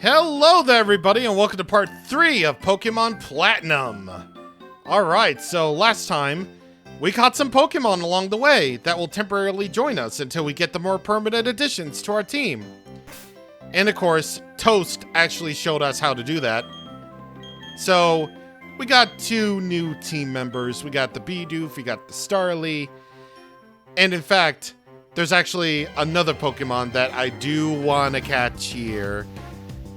Hello there, everybody, and welcome to part 3 of Pokemon Platinum. Alright, so last time, we caught some Pokemon along the way that will temporarily join us until we get the more permanent additions to our team. And of course, Toast actually showed us how to do that. So, we got 2 new team members. We got the Bidoof, we got the Starly, and in fact, there's actually another Pokemon that I do want to catch here.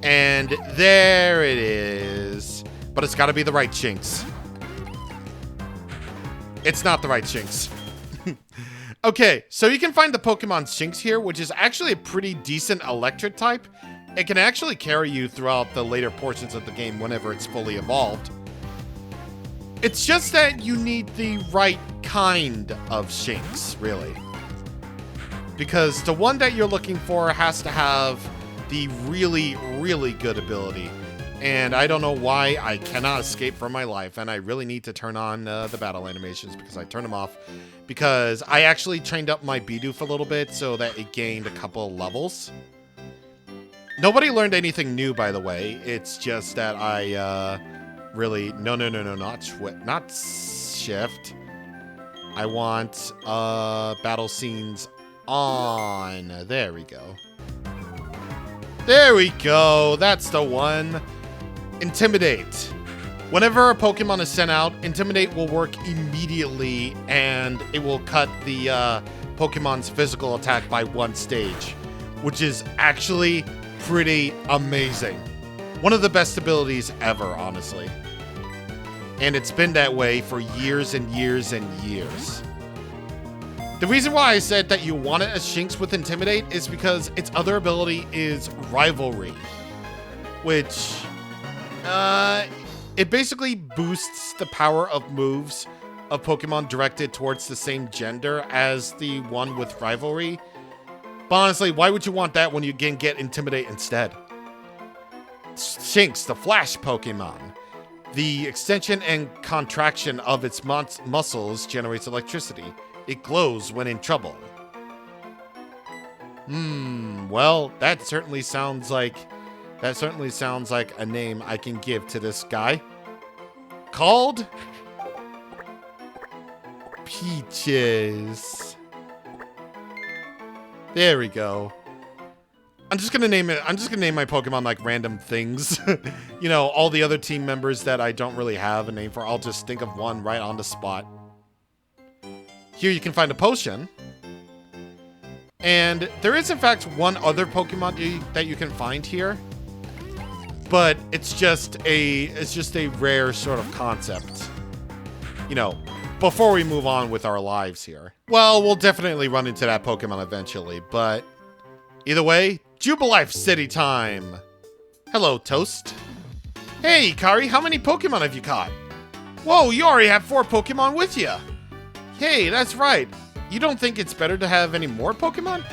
And there it is. But it's got to be the right Shinx. It's not the right Shinx. Okay, so you can find the Pokemon Shinx here, which is actually a pretty decent electric type. It can actually carry you throughout the later portions of the game whenever it's fully evolved. It's just that you need the right kind of Shinx, really. Because the one that you're looking for has to have the really, really good ability. And I don't know why I cannot escape from my life, and I really need to turn on the battle animations because I turned them off. Because I actually trained up my Bidoof a little bit so that it gained a couple levels. Nobody learned anything new, by the way. It's just that I really... No, not shift. I want battle scenes on. There we go. There we go. That's the one. Intimidate. Whenever a Pokemon is sent out, Intimidate will work immediately, and it will cut the Pokemon's physical attack by 1 stage, which is actually pretty amazing. One of the best abilities ever, honestly. And it's been that way for years and years and years. The reason why I said that you want it as Shinx with Intimidate is because its other ability is Rivalry, which, it basically boosts the power of moves of Pokemon directed towards the same gender as the one with Rivalry. But honestly, why would you want that when you can get Intimidate instead? Shinx, the Flash Pokemon. The extension and contraction of its muscles generates electricity. It glows when in trouble. Well, that certainly sounds like a name I can give to this guy. Called Peaches. There we go. I'm just gonna name my Pokemon like random things. You know, all the other team members that I don't really have a name for, I'll just think of one right on the spot. Here you can find a potion. And there is in fact one other Pokemon that you can find here. But it's just a rare sort of concept. You know, before we move on with our lives here. Well, we'll definitely run into that Pokemon eventually, but either way, Jubilife City time. Hello, Toast. Hey, Kari, how many Pokemon have you caught? Whoa, you already have 4 Pokemon with you. Hey, that's right. You don't think it's better to have any more Pokemon?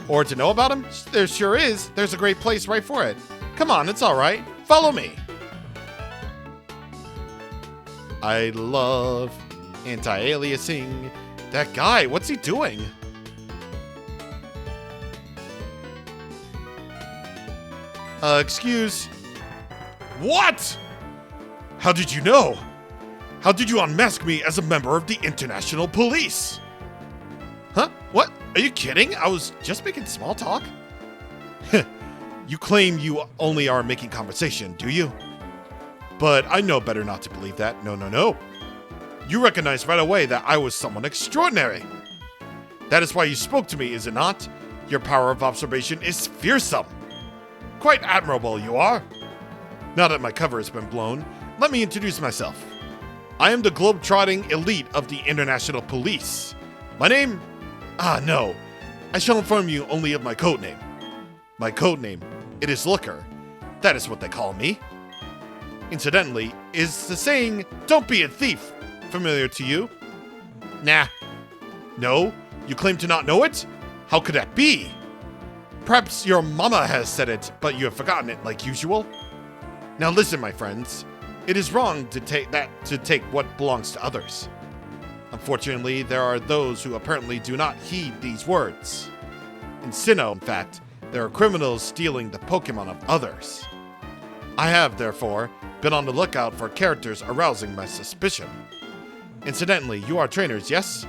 Or to know about them? There sure is. There's a great place right for it. Come on, it's all right. Follow me. I love anti-aliasing. That guy, what's he doing? Excuse. What? How did you know? How did you unmask me as a member of the International Police? Huh? What? Are you kidding? I was just making small talk. You claim you only are making conversation, do you? But I know better not to believe that. No. You recognized right away that I was someone extraordinary. That is why you spoke to me, is it not? Your power of observation is fearsome. Quite admirable, you are. Now that my cover has been blown, let me introduce myself. I am the globe-trotting elite of the International Police. My name? No. I shall inform you only of my codename. My codename, it is Looker. That is what they call me. Incidentally, is the saying, "Don't be a thief," familiar to you? Nah. No? You claim to not know it? How could that be? Perhaps your mama has said it, but you have forgotten it like usual. Now listen, my friends. It is wrong to take what belongs to others. Unfortunately, there are those who apparently do not heed these words. In Sinnoh, in fact, There are criminals stealing the Pokemon of others. I have, therefore, been on the lookout for characters arousing my suspicion. Incidentally, you are trainers, yes?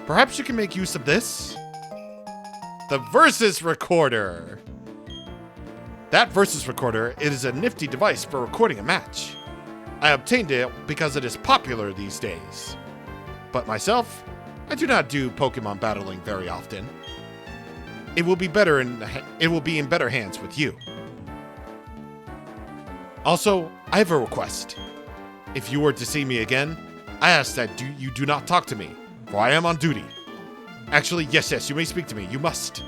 Perhaps you can make use of this? The Versus Recorder! That Versus Recorder is a nifty device for recording a match. I obtained it because it is popular these days. But myself, I do not do Pokemon battling very often. It will be in better hands with you. Also, I have a request. If you were to see me again, I ask that you do not talk to me, for I am on duty. Actually, yes, you may speak to me. You must.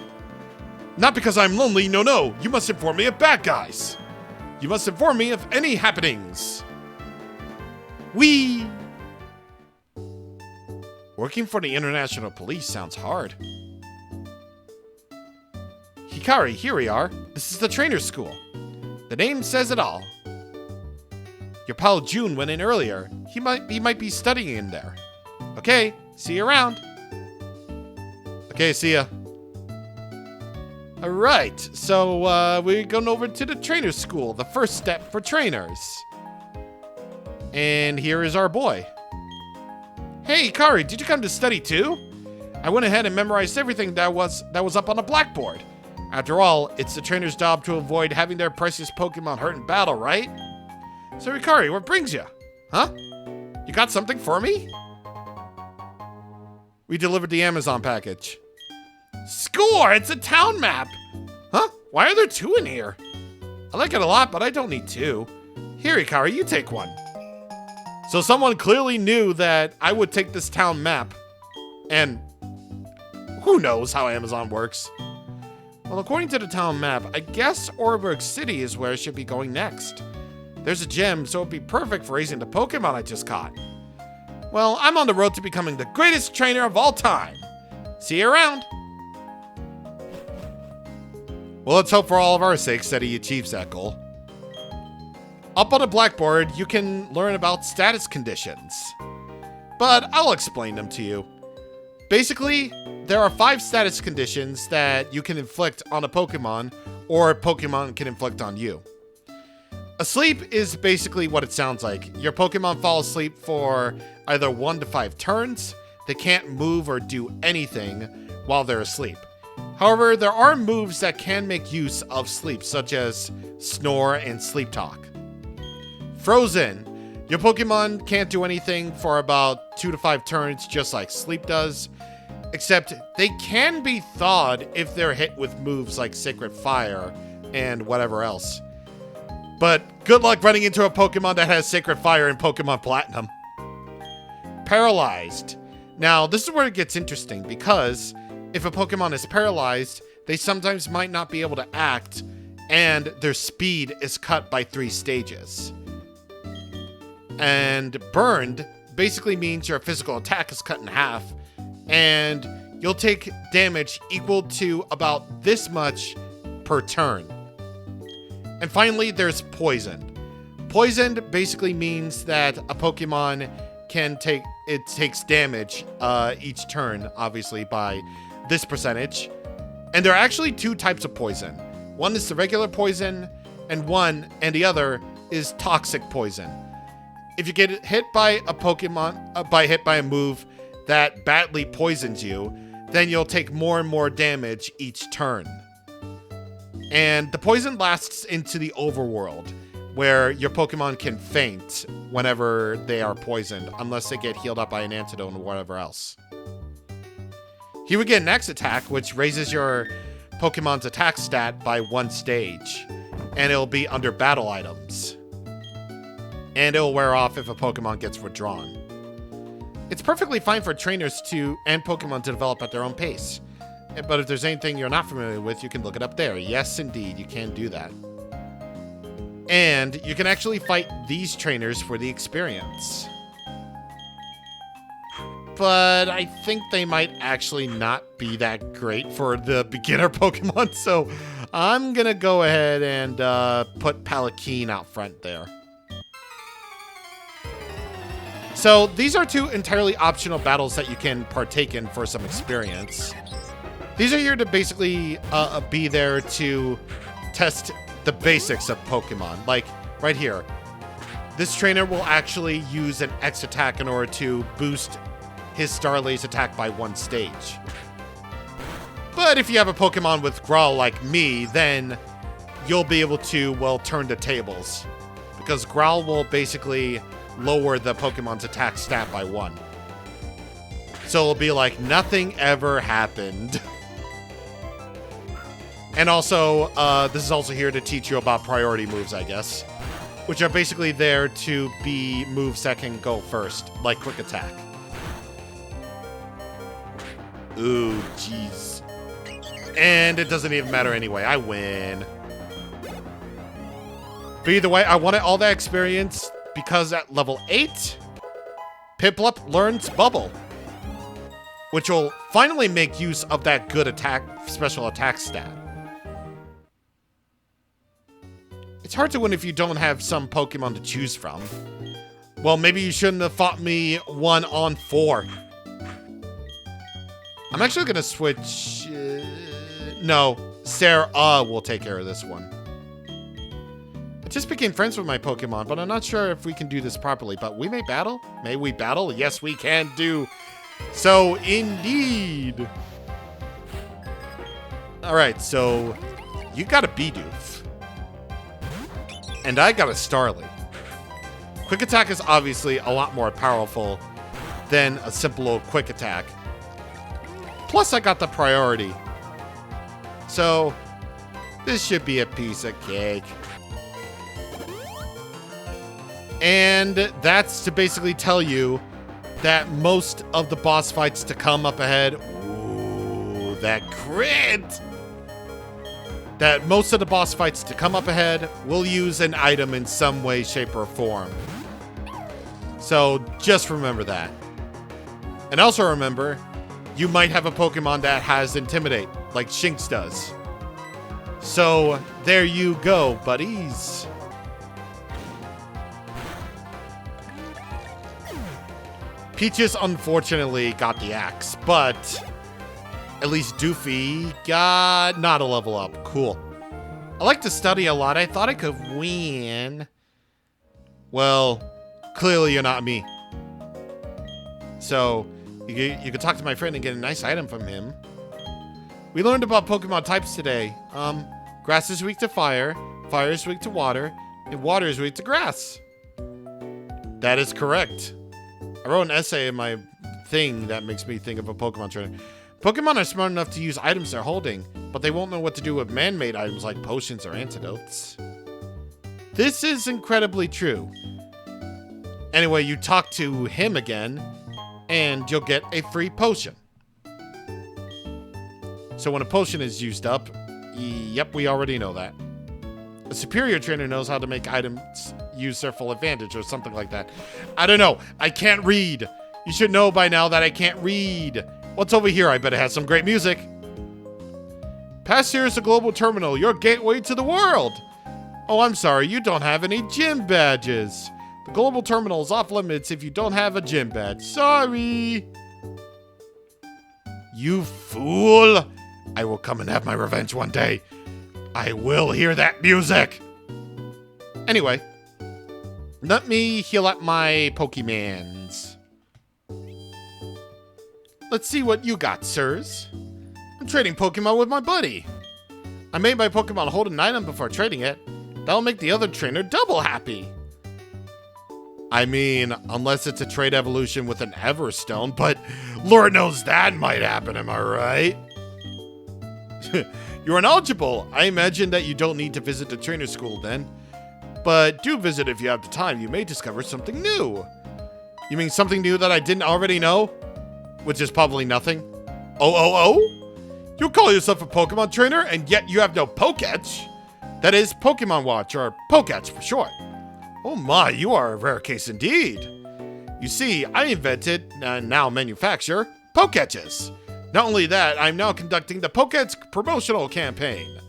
Not because I'm lonely, no. You must inform me of bad guys. You must inform me of any happenings. Whee! Working for the International Police sounds hard. Hikari, here we are. This is the trainer's school. The name says it all. Your pal June went in earlier. He might be studying in there. Okay, see you around. Okay, see ya. Alright, so we're going over to the trainer's school, the first step for trainers. And here is our boy. Hey, Hikari, did you come to study too? I went ahead and memorized everything that was up on the blackboard. After all, it's the trainer's job to avoid having their precious Pokemon hurt in battle, right? So, Hikari, what brings you? Huh? You got something for me? We delivered the Amazon package. Score! It's a town map! Huh? Why are there two in here? I like it a lot, but I don't need two. Here, Hikari, you take one. So someone clearly knew that I would take this town map. And who knows how Amazon works. Well, according to the town map, I guess Oreburgh City is where I should be going next. There's a gym, so it'd be perfect for raising the Pokemon I just caught. Well, I'm on the road to becoming the greatest trainer of all time. See you around. Well, let's hope for all of our sakes that he achieves that goal. Up on the blackboard, you can learn about status conditions. But I'll explain them to you. Basically, there are 5 status conditions that you can inflict on a Pokemon, or a Pokemon can inflict on you. Asleep is basically what it sounds like. Your Pokemon fall asleep for either 1 to 5 turns. They can't move or do anything while they're asleep. However, there are moves that can make use of sleep, such as Snore and Sleep Talk. Frozen. Your Pokemon can't do anything for about 2 to 5 turns, just like Sleep does. Except they can be thawed if they're hit with moves like Sacred Fire and whatever else. But good luck running into a Pokemon that has Sacred Fire in Pokemon Platinum. Paralyzed. Now, this is where it gets interesting, because if a Pokemon is paralyzed, they sometimes might not be able to act, and their speed is cut by 3 stages. And burned basically means your physical attack is cut in half, and you'll take damage equal to about this much per turn. And finally, there's poisoned. Poisoned basically means that a Pokemon takes damage each turn, obviously, by this percentage. And there are actually 2 types of poison. One is the regular poison, and the other is toxic poison. If you get hit by a Pokemon, by a move that badly poisons you, then you'll take more and more damage each turn. And the poison lasts into the overworld, where your Pokemon can faint whenever they are poisoned, unless they get healed up by an antidote or whatever else. Here we get an X attack, which raises your Pokemon's attack stat by 1 stage, and it'll be under battle items. And it'll wear off if a Pokemon gets withdrawn. It's perfectly fine for trainers and Pokemon to develop at their own pace. But if there's anything you're not familiar with, you can look it up there. Yes, indeed, you can do that. And you can actually fight these trainers for the experience. But I think they might actually not be that great for the beginner Pokemon, so I'm gonna go ahead and put Palakeen out front there. So these are 2 entirely optional battles that you can partake in for some experience. These are here to basically be there to test the basics of Pokemon. Like, right here. This trainer will actually use an X attack in order to boost his Starly's attack by 1 stage. But if you have a Pokemon with Growl like me, then you'll be able to, well, turn the tables. Because Growl will basically lower the Pokemon's attack stat by 1. So it'll be like nothing ever happened. And also, this is also here to teach you about priority moves, I guess. Which are basically there to be moves that can go first, like Quick Attack. Ooh, jeez. And it doesn't even matter anyway, I win. But either way, I wanted all that experience because at level 8, Piplup learns Bubble. Which will finally make use of that good attack, special attack stat. It's hard to win if you don't have some Pokemon to choose from. Well, maybe you shouldn't have fought me 1-on-4. I'm actually gonna switch... no, Sarah will take care of this one. I just became friends with my Pokemon, but I'm not sure if we can do this properly. But we may battle? May we battle? Yes, we can do. So, indeed. Alright, so... you got a Bidoof. And I got a Starly. Quick Attack is obviously a lot more powerful than a simple old Quick Attack. Plus, I got the priority. So, this should be a piece of cake. And that's to basically tell you that most of the boss fights to come up ahead... ooh, that crit! That most of the boss fights to come up ahead will use an item in some way, shape, or form. So just remember that. And also remember, you might have a Pokemon that has Intimidate, like Shinx does. So there you go, buddies. Peaches unfortunately got the axe, but... at least Doofy got not a level up. Cool. I like to study a lot. I thought I could win. Well, clearly you're not me. So, you could talk to my friend and get a nice item from him. We learned about Pokemon types today. Grass is weak to fire, fire is weak to water, and water is weak to grass. That is correct. I wrote an essay in my thing that makes me think of a Pokemon trainer. Pokemon are smart enough to use items they're holding, but they won't know what to do with man-made items like potions or antidotes. This is incredibly true. Anyway, you talk to him again, and you'll get a free potion. So when a potion is used up, yep, we already know that. A superior trainer knows how to make items use their full advantage or something like that. I don't know. I can't read. You should know by now that I can't read. What's over here? I bet it has some great music. Past here is the global terminal, your gateway to the world. Oh, I'm sorry, you don't have any gym badges. The global terminal is off limits if you don't have a gym badge. Sorry. You fool. I will come and have my revenge one day. I will hear that music. Anyway, let me heal up my Pokemans. Let's see what you got, sirs. I'm trading Pokemon with my buddy. I made my Pokemon hold an item before trading it. That'll make the other trainer double happy. I mean, unless it's a trade evolution with an Everstone, but Lord knows that might happen, am I right? You're ineligible. I imagine that you don't need to visit the trainer school then. But do visit if you have the time. You may discover something new. You mean something new that I didn't already know? Which is probably nothing. Oh? You call yourself a Pokemon trainer, and yet you have no Poketch? That is Pokemon Watch, or Poketch for short. Oh my, you are a rare case indeed. You see, I invented, and now manufacture, Poketches. Not only that, I'm now conducting the Poketch promotional campaign.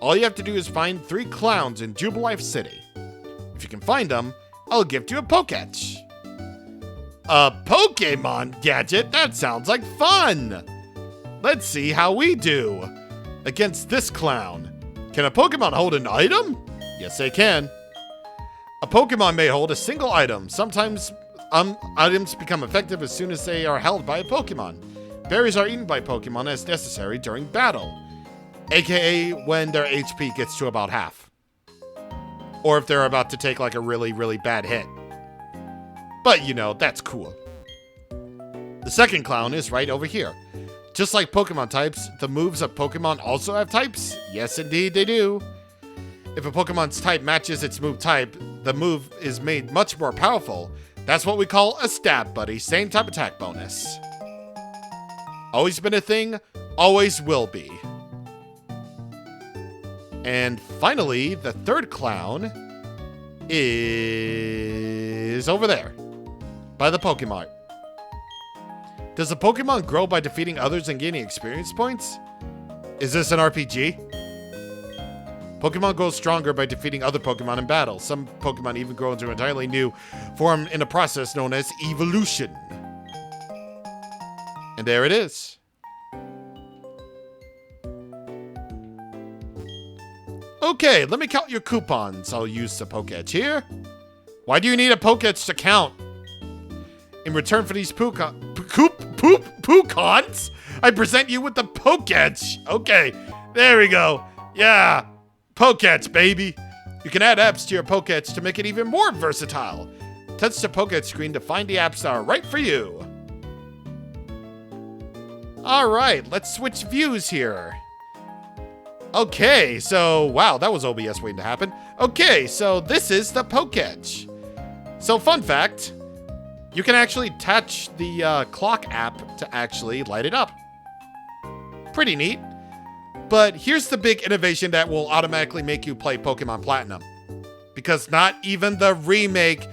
All you have to do is find 3 clowns in Jubilife City. If you can find them, I'll gift you a Poketch. A Pokemon gadget? That sounds like fun! Let's see how we do against this clown. Can a Pokemon hold an item? Yes, they can. A Pokemon may hold a single item. Sometimes items become effective as soon as they are held by a Pokemon. Berries are eaten by Pokemon as necessary during battle, aka when their HP gets to about half. Or if they're about to take like a really, really bad hit. But you know, that's cool. The second clown is right over here. Just like Pokemon types, the moves of Pokemon also have types? Yes, indeed they do. If a Pokemon's type matches its move type, the move is made much more powerful. That's what we call a stab buddy. Same type attack bonus. Always been a thing, always will be. And finally, the third clown is over there, by the Pokemon. Does a Pokemon grow by defeating others and gaining experience points? Is this an RPG? Pokemon grows stronger by defeating other Pokemon in battle. Some Pokemon even grow into an entirely new form in a process known as evolution. And there it is. Okay, let me count your coupons. I'll use the Pokédex here. Why do you need a Pokédex to count? In return for these coupons, I present you with the Pokédex. Okay, there we go. Yeah, Pokédex, baby. You can add apps to your Pokédex to make it even more versatile. Touch the Pokédex screen to find the apps that are right for you. All right, let's switch views here. Okay, so, wow, that was OBS waiting to happen. Okay, so this is the Pokédex. So, fun fact, you can actually touch the clock app to actually light it up. Pretty neat. But here's the big innovation that will automatically make you play Pokemon Platinum. Because not even the remake,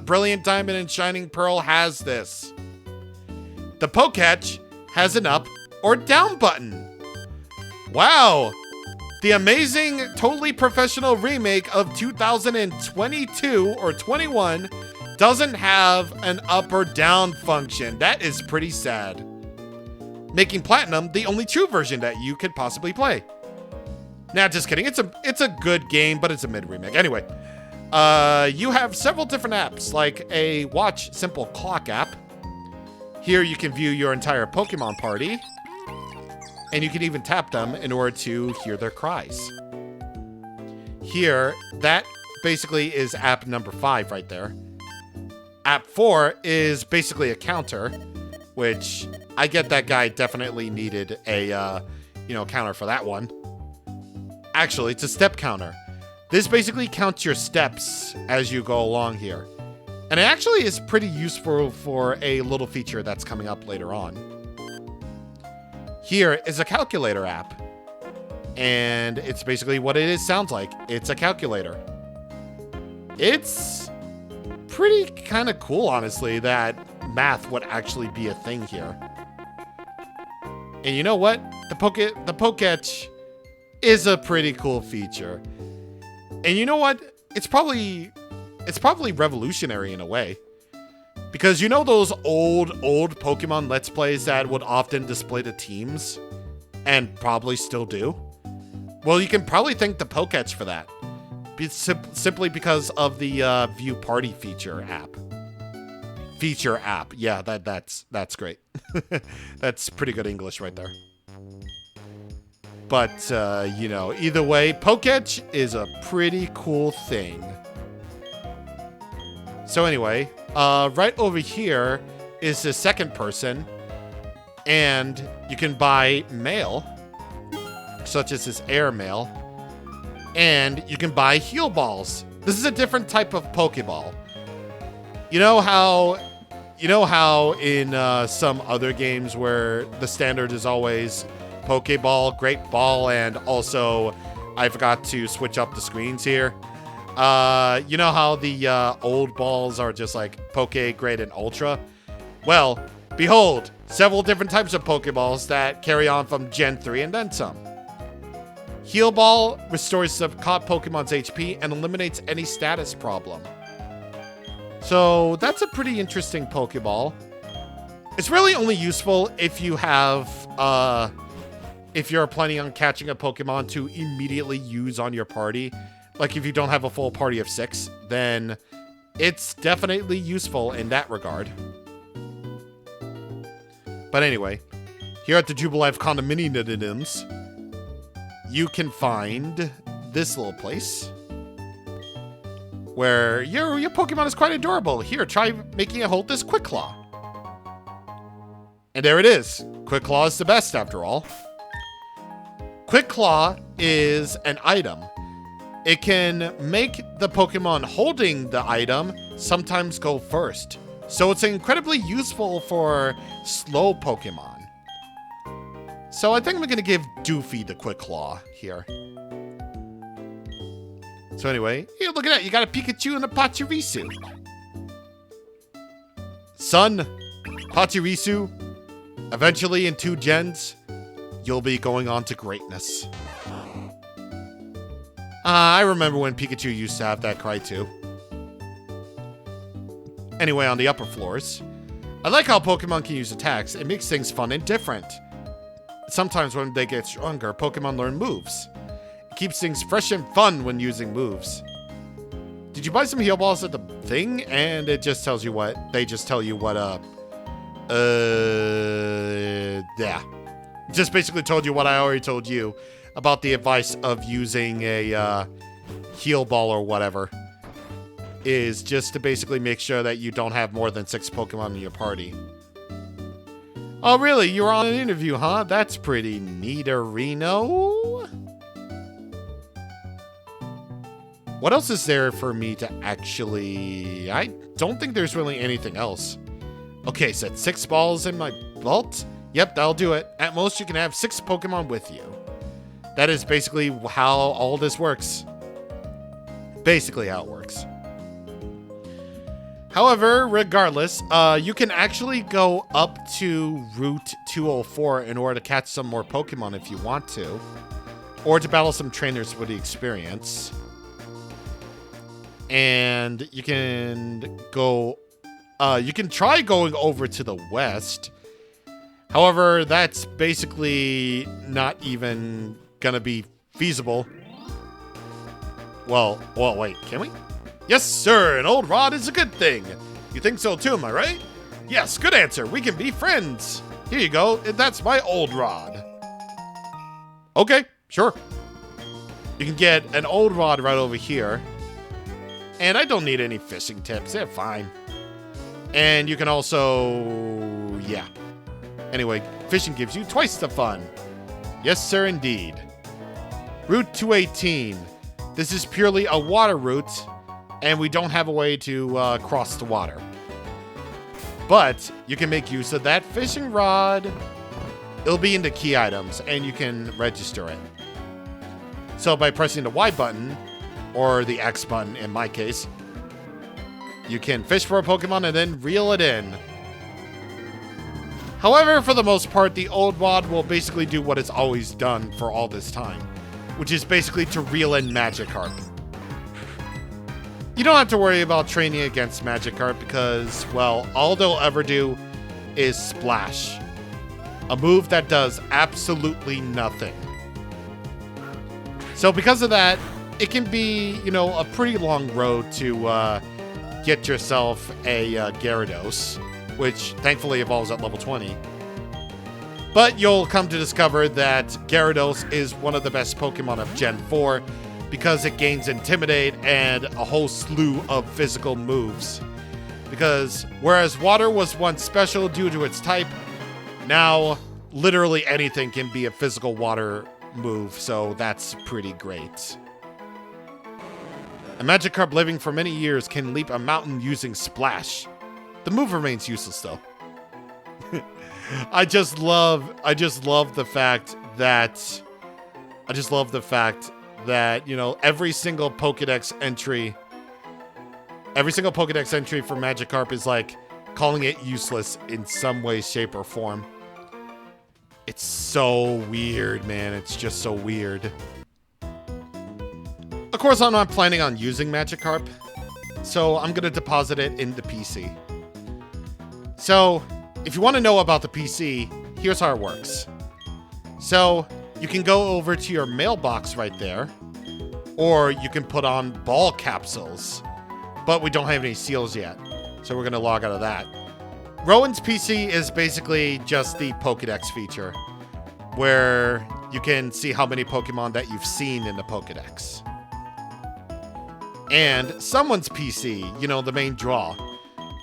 Brilliant Diamond and Shining Pearl, has this. The Pokédex has an up or down button. Wow. The amazing, totally professional remake of 2022 or 21 doesn't have an up or down function. That is pretty sad. Making Platinum the only true version that you could possibly play. Nah, just kidding. It's a good game, but it's a mid-remake. Anyway, you have several different apps, like a Watch Simple Clock app. Here you can view your entire Pokemon party, and you can even tap them in order to hear their cries. Here, that basically is app number 5 right there. App 4 is basically a counter, which I get that guy definitely needed a, counter for that one. Actually, it's a step counter. This basically counts your steps as you go along here. And it actually is pretty useful for a little feature that's coming up later on. Here is a calculator app. And it's basically what it sounds like. It's a calculator. It's pretty kind of cool, honestly, that math would actually be a thing here. And you know what? The Pokédex is a pretty cool feature. And you know what? It's probably revolutionary in a way. Because you know those old Pokemon Let's Plays that would often display the teams? And probably still do? Well, you can probably thank the Pokédex for that. Simply because of the View Party feature app. Yeah, that's great. That's pretty good English right there. But, either way, Pokédex is a pretty cool thing. So anyway, right over here is the second person, and you can buy mail, such as this air mail, and you can buy heal balls. This is a different type of Pokeball. You know how in some other games where the standard is always Pokeball, Great Ball, and also I forgot to switch up the screens here. You know how the old balls are just like Poke, Great, and Ultra? Well, behold, several different types of Pokeballs that carry on from Gen 3 and then some. Heal Ball restores the caught Pokemon's HP and eliminates any status problem. So that's a pretty interesting Pokeball. It's really only useful if you have if you're planning on catching a Pokemon to immediately use on your party, like if you don't have a full party of 6, then it's definitely useful in that regard. But anyway, here at the Jubilife condominiums, you can find this little place where your Pokemon is quite adorable. Here, try making it hold this Quick Claw. And there it is. Quick Claw is the best after all. Quick Claw is an item. It can make the Pokemon holding the item sometimes go first. So it's incredibly useful for slow Pokemon. So I think I'm going to give Doofy the Quick Claw here. So anyway, here, look at that. You got a Pikachu and a Pachirisu. Son, Pachirisu, eventually in 2 gens, you'll be going on to greatness. I remember when Pikachu used to have that cry too. Anyway, on the upper floors, I like how Pokemon can use attacks. It makes things fun and different. Sometimes when they get stronger, Pokemon learn moves. It keeps things fresh and fun when using moves. Did you buy some heal balls at the thing? And it just tells you what, they just tell you what, yeah. Just basically told you what I already told you about the advice of using a, heal ball or whatever. Is just to basically make sure that you don't have more than 6 Pokemon in your party. Oh, really? You were on an interview, huh? That's pretty neaterino. What else is there for me to actually... I don't think there's really anything else. Okay, said 6 balls in my vault? Yep, that'll do it. At most, you can have 6 Pokemon with you. That is basically how all this works. Basically how it works. However, regardless, you can actually go up to Route 204 in order to catch some more Pokemon if you want to. Or to battle some trainers for the experience. And you can go... you can try going over to the west. However, that's basically not even gonna be feasible. Well, wait, can we? Yes, sir, an old rod is a good thing. You think so too, am I right? Yes, good answer. We can be friends. Here you go. That's my old rod. Okay, sure. You can get an old rod right over here. And I don't need any fishing tips. They're fine. And you can also... yeah. Anyway, fishing gives you twice the fun. Yes, sir, indeed. Route 218. This is purely a water route. And we don't have a way to cross the water. But you can make use of that fishing rod. It'll be in the key items, and you can register it. So by pressing the Y button, or the X button in my case, you can fish for a Pokemon and then reel it in. However, for the most part, the old rod will basically do what it's always done for all this time, which is basically to reel in Magikarp. You don't have to worry about training against Magikarp because, well, all they'll ever do is Splash. A move that does absolutely nothing. So because of that, it can be, you know, a pretty long road to get yourself a Gyarados, which thankfully evolves at level 20. But you'll come to discover that Gyarados is one of the best Pokemon of Gen 4, because it gains Intimidate and a whole slew of physical moves. Because whereas water was once special due to its type, now literally anything can be a physical water move, so that's pretty great. A Magikarp living for many years can leap a mountain using Splash. The move remains useless though. I just love the fact that you know, every single Pokédex entry for Magikarp is like calling it useless in some way, shape, or form. It's so weird, man. It's just so weird. Of course, I'm not planning on using Magikarp, so I'm gonna deposit it in the PC. So, if you want to know about the PC, here's how it works. So, you can go over to your mailbox right there, or you can put on ball capsules, but we don't have any seals yet, so we're going to log out of that. Rowan's PC is basically just the Pokédex feature, where you can see how many Pokemon that you've seen in the Pokédex. And someone's PC, you know, the main draw.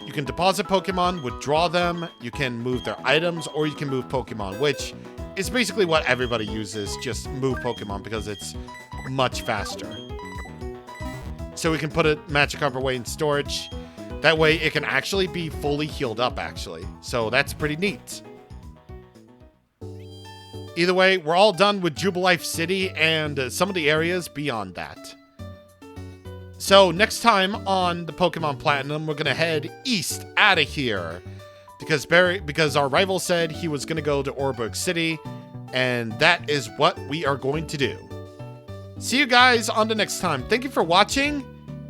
You can deposit Pokemon, withdraw them, you can move their items, or you can move Pokemon, which is basically what everybody uses, just move Pokemon because it's much faster. So we can put a Magikarp away in storage. That way it can actually be fully healed up, actually. So that's pretty neat. Either way, we're all done with Jubilife City and some of the areas beyond that. So next time on the Pokemon Platinum, we're going to head east out of here. Because our rival said he was going to go to Orberg City, and that is what we are going to do. See you guys on the next time. Thank you for watching,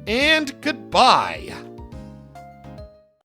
and goodbye.